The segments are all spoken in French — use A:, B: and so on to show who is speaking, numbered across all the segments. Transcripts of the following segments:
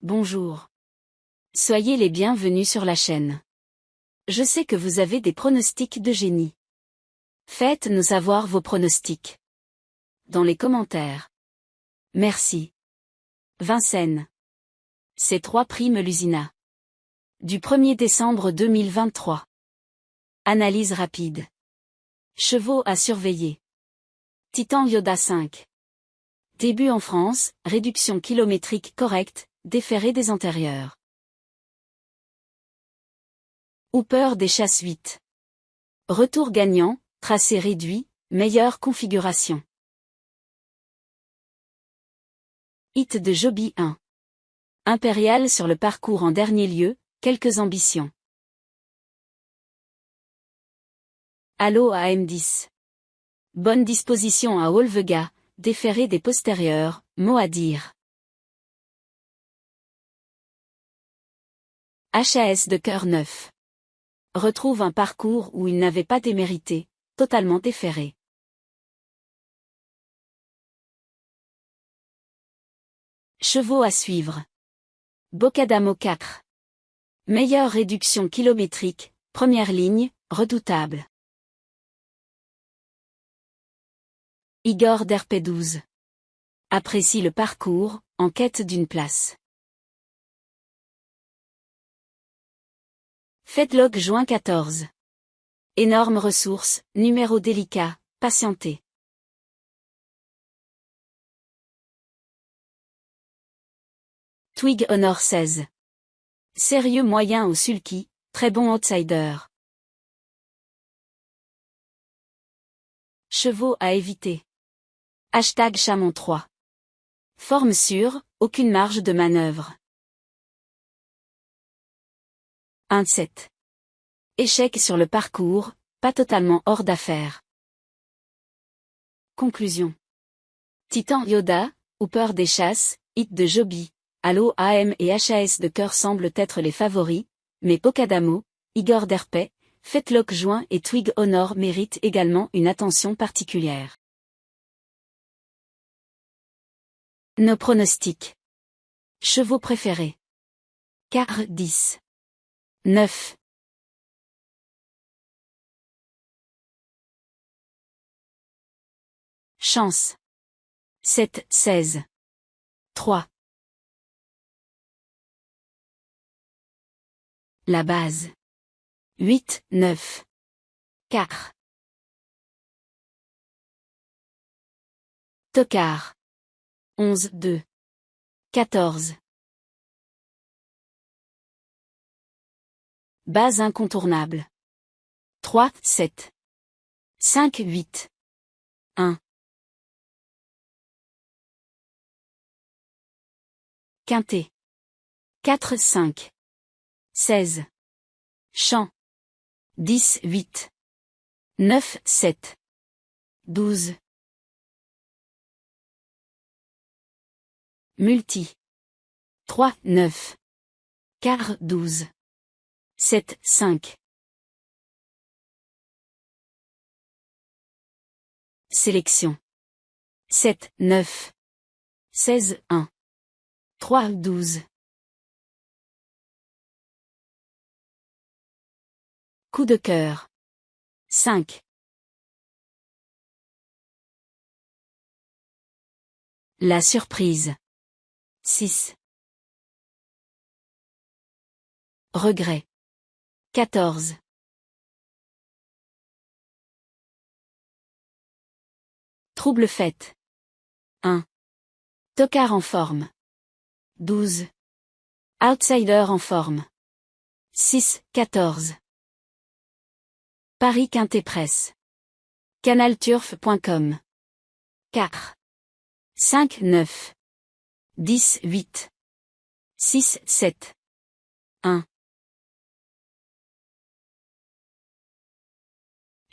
A: Bonjour. Soyez les bienvenus sur la chaîne. Je sais que vous avez des pronostics de génie. Faites-nous savoir vos pronostics dans les commentaires. Merci. Vincennes. C3 prime l'Usina. Du 1er décembre 2023. Analyse rapide. Chevaux à surveiller. Titan Yoda 5. Début en France, réduction kilométrique correcte, déféré des antérieurs. Hooper des chasses 8. Retour gagnant, tracé réduit, meilleure configuration. Hit de Joby 1. Impérial sur le parcours en dernier lieu, quelques ambitions. Allo à M10. Bonne disposition à Olvega, déféré des postérieurs, mot à dire. HAS de cœur 9. Retrouve un parcours où il n'avait pas démérité, totalement déféré. Chevaux à suivre. Bocadamo 4. Meilleure réduction kilométrique, première ligne, redoutable. Igor d'RP 12. Apprécie le parcours, en quête d'une place. Fedlock juin 14. Énorme ressource, numéro délicat, patientez. Twig Honor 16. Sérieux moyen au sulky, très bon outsider. Chevaux à éviter. Hashtag Chamon 3. Forme sûre, aucune marge de manœuvre. 1-7. Échec sur le parcours, pas totalement hors d'affaire. Conclusion. Titan Yoda, Hooper des chasses, Hit de Joby, Allo AM et HAS de cœur semblent être les favoris, mais Bocadamo, Igor d'Herpet, Fetlock Juin et Twig Honor méritent également une attention particulière. Nos pronostics. Chevaux préférés. Car 10. 9. Chance. 7, 16. 3. La base. 8, 9. 4. Tocard. 11, 2. 14. Base incontournable. 3, 7. 5, 8. 1. Quintet. 4, 5. 16. Champ. 10, 8. 9, 7. 12. Multi. 3, 9. Quart 12. 7, 5. Sélection. 7, 9. 16, 1. 3, 12. Coup de cœur. 5. La surprise. 6. Regret. 14. Trouble fête. 1. Tocard en forme. 12. Outsider en forme. 6, 14. Paris Quintet Presse. Canalturf.com. 4. 5, 9. 10, 8. 6, 7. 1.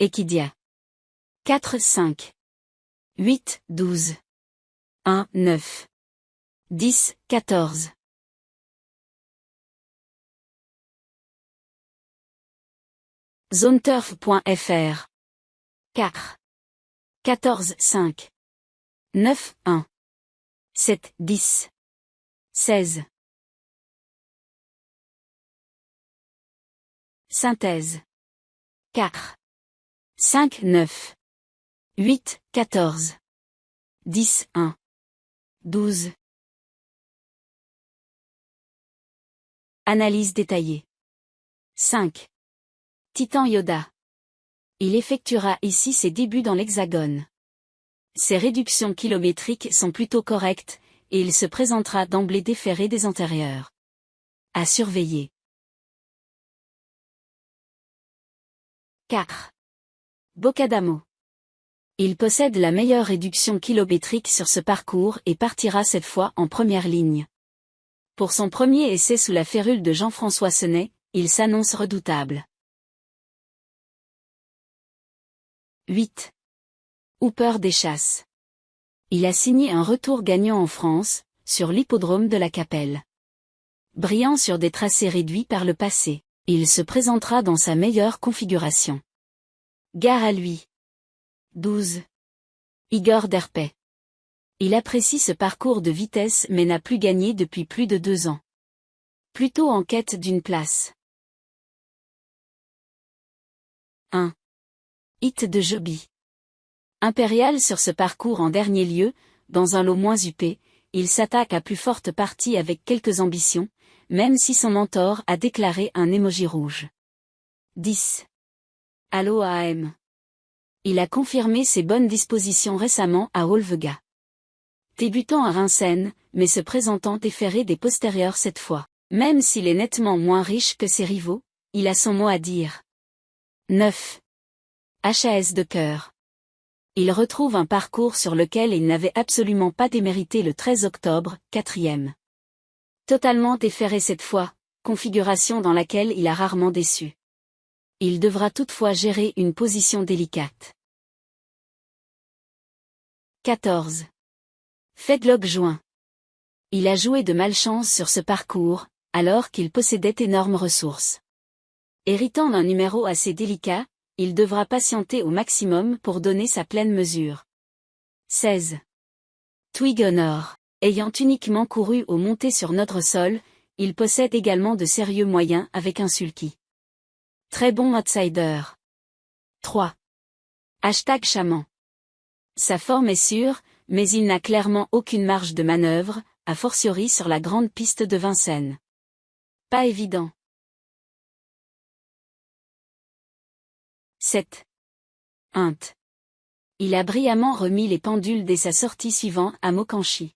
A: Equidia. 4, 5. 8, 12. 1, 9. 10, 14. Zoneturf.fr. 4. 14, 5. 9, 1. 7, 10. 16. Synthèse. 4. 5, 9. 8, 14. 10, 1. 12. Analyse détaillée. 5. Titan Yoda. Il effectuera ici ses débuts dans l'Hexagone. Ses réductions kilométriques sont plutôt correctes, et il se présentera d'emblée déféré des antérieurs. À surveiller. 4. Bocadamo. Il possède la meilleure réduction kilométrique sur ce parcours et partira cette fois en première ligne. Pour son premier essai sous la férule de Jean-François Senet, il s'annonce redoutable. 8. Hooper des Chasses. Il a signé un retour gagnant en France, sur l'hippodrome de la Capelle. Brillant sur des tracés réduits par le passé, il se présentera dans sa meilleure configuration. Gare à lui. 12. Igor Derpet. Il apprécie ce parcours de vitesse mais n'a plus gagné depuis plus de 2 ans. Plutôt en quête d'une place. 1. Hit de Joby. Impérial sur ce parcours en dernier lieu, dans un lot moins huppé, il s'attaque à plus forte partie avec quelques ambitions, même si son mentor a déclaré un émoji rouge. 10. Allo AM. Il a confirmé ses bonnes dispositions récemment à Olvega. Débutant à Rincennes, mais se présentant déféré des postérieurs cette fois. Même s'il est nettement moins riche que ses rivaux, il a son mot à dire. 9. HAS de cœur. Il retrouve un parcours sur lequel il n'avait absolument pas démérité le 13 octobre, 4e. Totalement déféré cette fois, configuration dans laquelle il a rarement déçu. Il devra toutefois gérer une position délicate. 14. Fedlock Joint. Il a joué de malchance sur ce parcours, alors qu'il possédait énormes ressources. Héritant d'un numéro assez délicat, il devra patienter au maximum pour donner sa pleine mesure. 16. Twig Honor. Ayant uniquement couru aux montées sur notre sol, il possède également de sérieux moyens avec un sulky. Très bon outsider. 3. Chaman. Sa forme est sûre, mais il n'a clairement aucune marge de manœuvre, a fortiori sur la grande piste de Vincennes. Pas évident. 7. Int. Il a brillamment remis les pendules dès sa sortie suivant à Mokanchi.